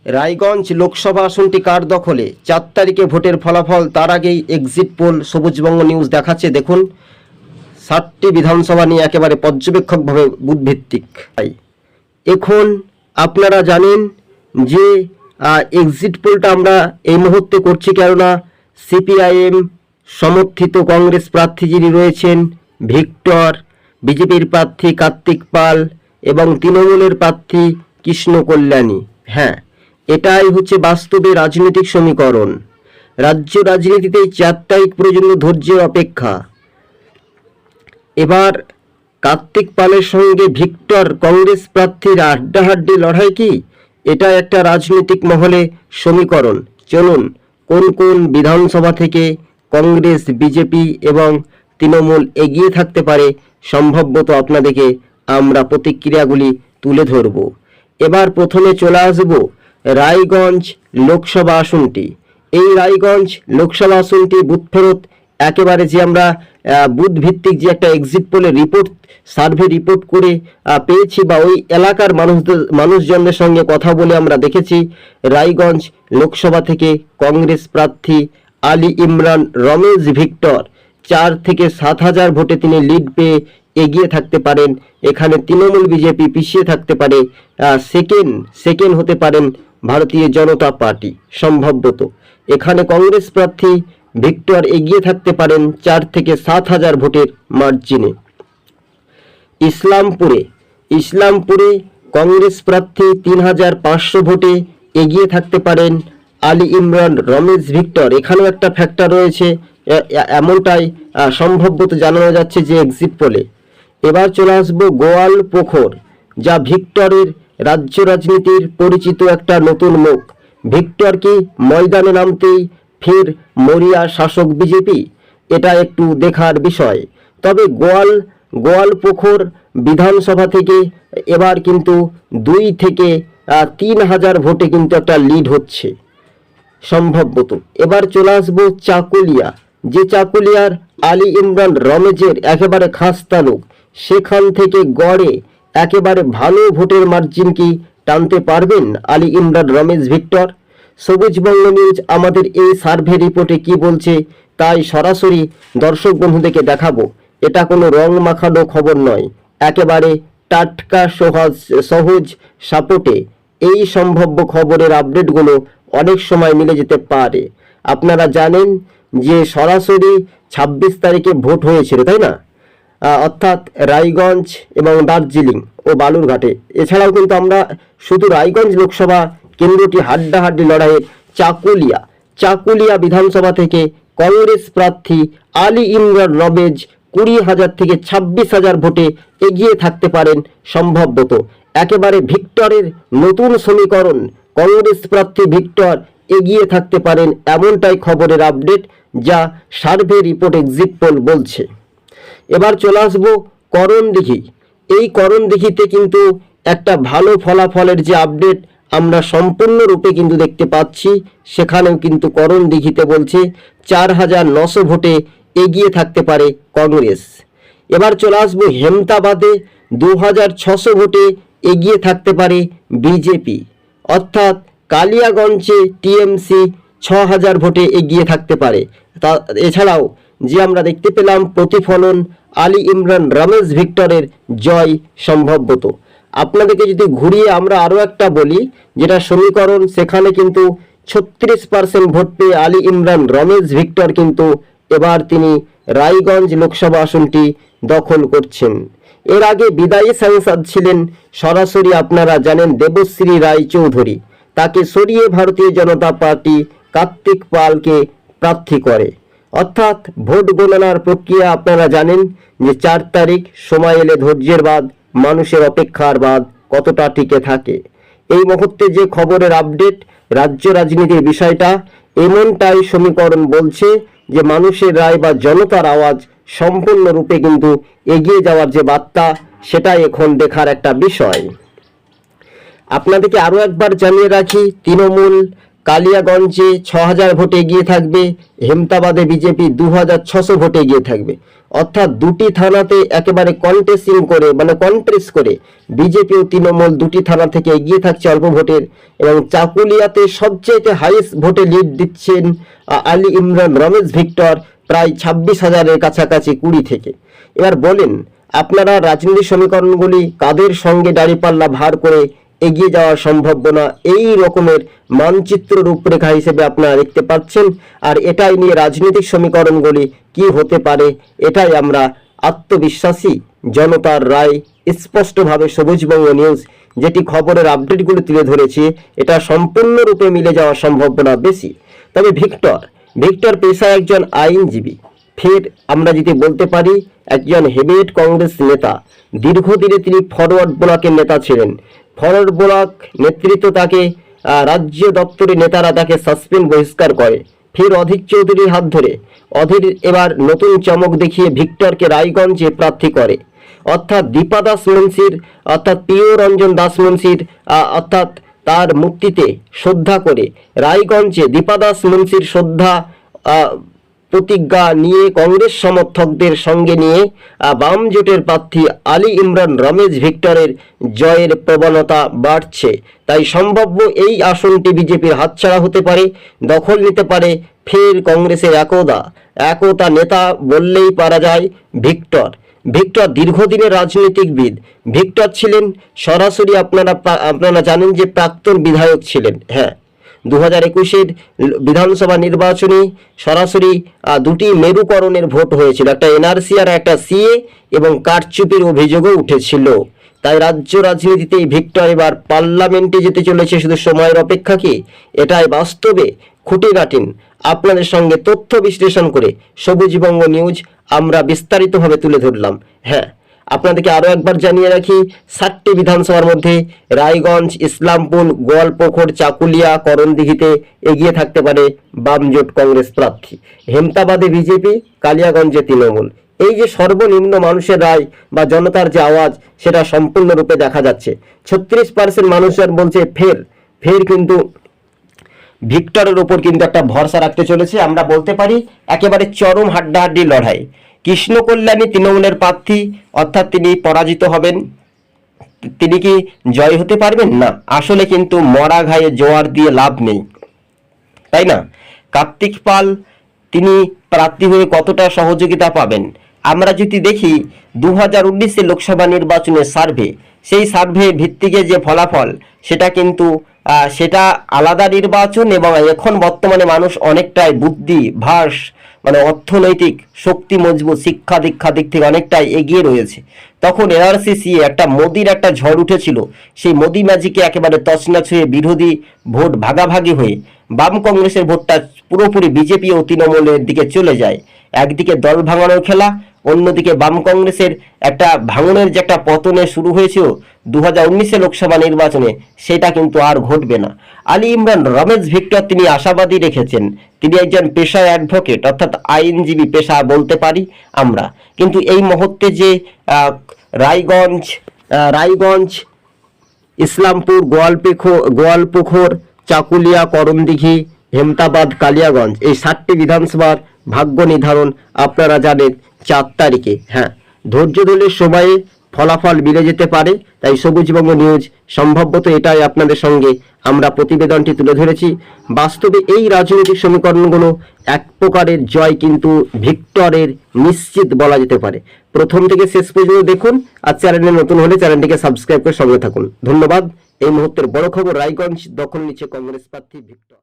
রায়গঞ্জ লোকসভা আসনটি কার দখলে? 4 তারিখে ভোটের ফলাফল, তার আগেই এক্সিট পোল সবুজবঙ্গ নিউজ দেখাচ্ছে। দেখুন, 7টি বিধানসভা নিয়ে একেবারে পর্যবেক্ষকভাবে বুথভিত্তিক। এখন আপনারা জানেন যে এক্সিট পোলটা আমরা এই মুহূর্তে করছি, কেননা সিপিআইএম সমর্থিত কংগ্রেস প্রার্থী যিনি রয়েছেন ভিক্টর, বিজেপির প্রার্থী কার্তিক পাল এবং তৃণমূলের প্রার্থী কৃষ্ণ কল্যাণী। হ্যাঁ, এটাই হচ্ছে বাস্তবে রাজনৈতিক সমীকরণ। রাজ্য রাজনীতিতে 4 তারিখ পর্যন্ত ধৈর্যের অপেক্ষা। এবার কার্তিক পালের সঙ্গে ভিক্টর কংগ্রেস প্রার্থীর হাড্ডাহাড্ডি লড়াই কি? এটা একটা রাজনৈতিক মহলে সমীকরণ। চলুন, কোন কোন বিধানসভা থেকে কংগ্রেস, বিজেপি এবং তৃণমূল এগিয়ে থাকতে পারে সম্ভবত আপনাদেরকে আমরা প্রতিক্রিয়াগুলি তুলে ধরব। এবার প্রথমে চলে আসব রায়গঞ্জ লোকসভা আসনটি। এই রায়গঞ্জ লোকসভা আসনটি বুথ ফেরত একেবারে যে আমরা বুথ ভিত্তিক যে একটা এক্সিট পোলের রিপোর্ট, সার্ভে রিপোর্ট করে পেয়েছি বা ওই এলাকার মানুষজনদের সঙ্গে কথা বলে আমরা দেখেছি, রায়গঞ্জ লোকসভা থেকে কংগ্রেস প্রার্থী আলী ইমরান রমেশ ভিক্টর 4 থেকে 7,000 ভোটে তিনি লিড পেয়ে এগিয়ে থাকতে পারেন। এখানে তৃণমূল বিজেপি পিছিয়ে থাকতে পারে, সেকেন্ড হতে পারেন ভারতীয় জনতা পার্টি সম্ভবত। এখানে কংগ্রেস প্রার্থী ভিক্টর এগিয়ে থাকতে পারেন 4 থেকে 7,000 ভোটের মার্জিনে। ইসলামপুরে কংগ্রেস প্রার্থী 3,500 ভোটে এগিয়ে থাকতে পারেন আলী ইমরান রমেশ ভিক্টর। এখানেও একটা ফ্যাক্টর রয়েছে, এমনটাই সম্ভবত জানানো যাচ্ছে যে এক্সিট পোলে। এবার চলে আসবো গোয়ালপোখর, যা ভিক্টরের রাজ্য রাজনীতির পরিচিত একটা নতুন মুখ। ভিক্টর কি ময়দানে নামতেই ফের মরিয়া শাসক বিজেপি? এটা একটু দেখার বিষয়। তবে গোয়ালপোখর বিধানসভা থেকে এবার কিন্তু 2 থেকে 3,000 ভোটে কিন্তু একটা লিড হচ্ছে সম্ভবত। এবার চলে আসবো চাকুলিয়া, যে চাকুলিয়ার আলী ইমরান রমেজের একেবারে খাস তালুক। সেখান থেকে গড়ে একেবারে ভালো ভোটের মার্জিন কি টানতে পারবেন আলী ইমরান রমেশ ভিক্টর? সবুজবঙ্গ নিউজ আমাদের এই সার্ভে রিপোর্টে কি বলছে তাই সরাসরি দর্শক বন্ধুদেরকে দেখাবো। এটা কোনো রং মাখানো খবর নয়, একেবারে টাটকা সহজ সাপোর্টে এই সম্ভাব্য খবরের আপডেটগুলো অনেক সময় মিলে যেতে পারে। আপনারা জানেন যে সরাসরি 26 তারিখে ভোট হয়েছিল, তাই না? অর্থাৎ রায়গঞ্জ এবং দার্জিলিং ও বালুরঘাটে। এছাড়াও কিন্তু আমরা শুধু রায়গঞ্জ লোকসভা কেন্দ্রটি হাড্ডাহাড্ডি লড়াইয়ে চাকুলিয়া বিধানসভা থেকে কংগ্রেস প্রার্থী আলী ইমরান রমেশ 20,000 থেকে 26,000 ভোটে এগিয়ে থাকতে পারেন সম্ভবত। একেবারে ভিক্টরের নতুন সমীকরণ, কংগ্রেস প্রার্থী ভিক্টর এগিয়ে থাকতে পারেন, এমনটাই খবরের আপডেট যা সার্ভে রিপোর্ট এক্সিট পোল বলছে। এবার চলে আসবো করণদিঘি। এই করণদিঘিতে কিন্তু একটা ভালো ফলাফলের যে আপডেট আমরা সম্পূর্ণরূপে কিন্তু দেখতে পাচ্ছি। সেখানেও কিন্তু করণদিঘিতে বলছে 4,900 ভোটে এগিয়ে থাকতে পারে কংগ্রেস। এবার চলে আসবো হেমতাবাদে 2,600 ভোটে এগিয়ে থাকতে পারে বিজেপি। অর্থাৎ কালিয়াগঞ্জে টিএমসি 6,000 ভোটে এগিয়ে থাকতে পারে। এছাড়াও যে আমরা দেখতে পেলাম প্রতিফলন, আলী ইমরান রমেশ ভিক্টরের জয় সম্ভবত। আপনাদেরকে যদি ঘুরিয়ে আমরা আরও একটা বলি, যেটা সমীকরণ, সেখানে কিন্তু 36% ভোট পেয়ে আলী ইমরান রমেশ ভিক্টর কিন্তু এবার তিনি রায়গঞ্জ লোকসভা আসনটি দখল করছেন। এর আগে বিদায়ী সাংসদ ছিলেন সরাসরি আপনারা জানেন দেবশ্রী রায় চৌধুরী, তাকে সরিয়ে ভারতীয় জনতা পার্টি কার্তিক পালকে প্রার্থী করে। অর্থাৎ ভোট গণনার প্রক্রিয়া আপনারা জানেন যে 4 তারিখ, সময় এলে ধৈর্যের বাদ, মানুষের অপেক্ষার বাদ কতটা টিকে থাকে। এই মুহূর্তে যে খবরের আপডেট রাজ্য রাজনীতির বিষয়টা, এমনটাই সমীকরণ বলছে যে মানুষের রায় বা জনতার আওয়াজ সম্পূর্ণরূপে কিন্তু এগিয়ে যাওয়ার যে বার্তা, সেটাই এখন দেখার একটা বিষয়। আপনাদেরকে আরও একবার জানিয়ে রাখি, তৃণমূল কালিয়াগঞ্জে 6000 ভোটে এগিয়ে থাকবে, হেমতাবাদে বিজেপি 2600 ভোটে এগিয়ে থাকবে। অর্থাৎ দুটি থানাতে একেবারে কন্টেস্ট করে বিজেপি ও তৃণমূল দুটি থানা থেকে এগিয়ে থাকছে অল্প ভোটের। এবং চাকুলিয়াতে সবচেয়ে হাইয়েস্ট ভোটে লিড দিচ্ছেন আলী ইমরান রমেশ ভিক্টর, প্রায় 26,000-এর কাছাকাছি 20 থেকে। এবার বলেন আপনারা রাজনৈতিক সমীকরণগুলি কাদের সঙ্গে দাঁড়িপাল্লা ভার করে এগিয়ে যাওয়ার সম্ভাবনা এই রকমের মানচিত্র রূপরেখা হিসেবে আপনারা দেখতে পাচ্ছেন। আর এটাই নিয়ে রাজনৈতিক সমীকরণগুলি কি হতে পারে, এটাই আমরা আত্মবিশ্বাসী জনতার রায় স্পষ্টভাবে সবুজবঙ্গ নিউজ যেটি খবরের আপডেটগুলো তুলে ধরেছে, এটা সম্পূর্ণরূপে মিলে যাওয়ার সম্ভাবনা বেশি। তবে ভিক্টর পেশায় একজন আইনজীবী, ফের আমরা যদি বলতে পারি একজন হেভিওয়েট কংগ্রেস নেতা। দীর্ঘদিনে তিনি ফরওয়ার্ড ব্লকের নেতা ছিলেন। ফরওয়ার্ড ব্লক নেতৃত্ব তাকে রাজ্য দপ্তরের নেতারা তাকে সাসপেন্ড বহিষ্কার করে। ফের অধীর চৌধুরীর হাত ধরে অধীর এবার নতুন চমক দেখিয়ে ভিক্টরকে রায়গঞ্জে প্রার্থী করে। অর্থাৎ দীপা দাস মুন্সির অর্থাৎ প্রিয় রঞ্জন দাস মুন্সির অর্থাৎ তার মুক্তিতে শ্রদ্ধা করে রায়গঞ্জে দীপা দাস মুন্সির শ্রদ্ধা প্রতিজ্ঞা নিয়ে কংগ্রেস সমর্থকদের সঙ্গে নিয়ে বাম জোটের প্রার্থী আলী ইমরান রমেশ ভিক্টরের জয়ের প্রবণতা বাড়ছে। তাই সম্ভাব্য এই আসনটি বিজেপির হাতছাড়া হতে পারে, দখল নিতে পারে ফের কংগ্রেসের একতা নেতা বললেই পারা যায় ভিক্টর। দীর্ঘদিনের রাজনীতিবিদ। ভিক্টর ছিলেন সরাসরি আপনারা জানেন যে প্রাক্তন বিধায়ক ছিলেন। হ্যাঁ, 2021-এর বিধানসভা নির্বাচনে সরাসরি দুটি মেরুকরণের ভোট হয়েছিল, একটা এনআরসি আর একটা সিএ, এবং কারচুপির অভিযোগও উঠেছিল। তাই রাজ্য রাজনীতিতে ভিক্টর এবার পার্লামেন্টে যেতে চলেছে শুধু সময়ের অপেক্ষা কি, এটাই বাস্তবে খুঁটিনাটি আপনাদের সঙ্গে তথ্য বিশ্লেষণ করে সবুজবঙ্গ নিউজ আমরা বিস্তারিতভাবে তুলে ধরলাম। হ্যাঁ, আপনাদেরকে আরও একবার জানিয়ে রাখি 7টি বিধানসভার মধ্যে রায়গঞ্জ, ইসলামপুর, গোয়ালপুখর, চাকুলিয়া, করণদিঘিতে এগিয়ে থাকতে পারে বামজোট কংগ্রেস প্রার্থী। হেমতাবাদে বিজেপি, কালিয়াগঞ্জে তৃণমূল। এই যে সর্বনিম্ন মানুষের রায় বা জনতার যে আওয়াজ, সেটা সম্পূর্ণরূপে দেখা যাচ্ছে। 36% মানুষের বলছে ফের কিন্তু ভিক্টরের ওপর কিন্তু একটা ভরসা রাখতে চলেছে। আমরা বলতে পারি একেবারে চরম হাড্ডাহাড্ডি লড়াই। কৃষ্ণ কল্যাণী তৃণমূলের প্রার্থী, অর্থাৎ তিনি পরাজিত হবেন। তিনি কি জয় হতে পারবেন? না, আসলে কিন্তু মরা ঘায়ে জোয়ার দিয়ে লাভ নেই, তাই না? কার্তিক পাল তিনি প্রার্থী হয়ে কতটা সহযোগিতা পাবেন আমরা যদি দেখি 2019 লোকসভা নির্বাচনের সার্ভে, সেই সার্ভে ভিত্তিকে যে ফলাফল, সেটা কিন্তু সেটা আলাদা নির্বাচন। এবং এখন বর্তমানে মানুষ অনেকটাই বুদ্ধি ভাস অর্থনৈতিক শক্তি মজবুত, শিক্ষা দীক্ষা দিক থেকে অনেকটাই এগিয়ে রয়েছে। তখন এনআরসি একটা মোদির একটা ঝড় উঠেছিল, সেই মোদি ম্যাজিকে একেবারে তছনছ হয়ে বিরোধী ভোট ভাগাভাগি হয়ে বাম কংগ্রেসের ভোটটা পুরোপুরি বিজেপি ও তৃণমূলের দিকে চলে যায়। একদিকে দল ভাঙানোর খেলা, অন্যদিকে বাম কংগ্রেসের একটা ভাঙনের যে একটা পতনে শুরু হয়েছিল 2019 লোকসভা নির্বাচনে, সেটা কিন্তু আর ঘটবে না। আলী ইমরান রমেশ ভিক্টর তিনি আশাবাদী রেখেছেন, তিনি একজন পেশায় অ্যাডভোকেট, অর্থাৎ আইনজীবী পেশা বলতে পারি আমরা। কিন্তু এই মুহূর্তে যে রায়গঞ্জ, ইসলামপুর, গোয়ালপুখর, চাকুলিয়া, করণদিঘি, হেমতাবাদ, কালিয়াগঞ্জ, এই 7টি বিধানসভার ভাগ্য নির্ধারণ আপনারা জানেন 4 তারিখে। হ্যাঁ, ধৈর্য ধরলে সময়ে ফলাফল মিলে যেতে পারে। তাই সবুজবঙ্গ নিউজ সম্ভবত এটাই আপনাদের সঙ্গে আমরা প্রতিবেদনটি তুলে ধরেছি। বাস্তবে এই রাজনৈতিক সমীকরণগুলো এক প্রকারের জয় কিন্তু ভিক্টরের নিশ্চিত বলা যেতে পারে। প্রথম থেকে শেষ পর্যন্ত দেখুন, আর চ্যানেলে নতুন হলে চ্যানেলটিকে সাবস্ক্রাইব করে সঙ্গে থাকুন। ধন্যবাদ। এই মুহূর্তের বড় খবর, রায়গঞ্জ দখল নিচ্ছে কংগ্রেস প্রার্থী ভিক্টর।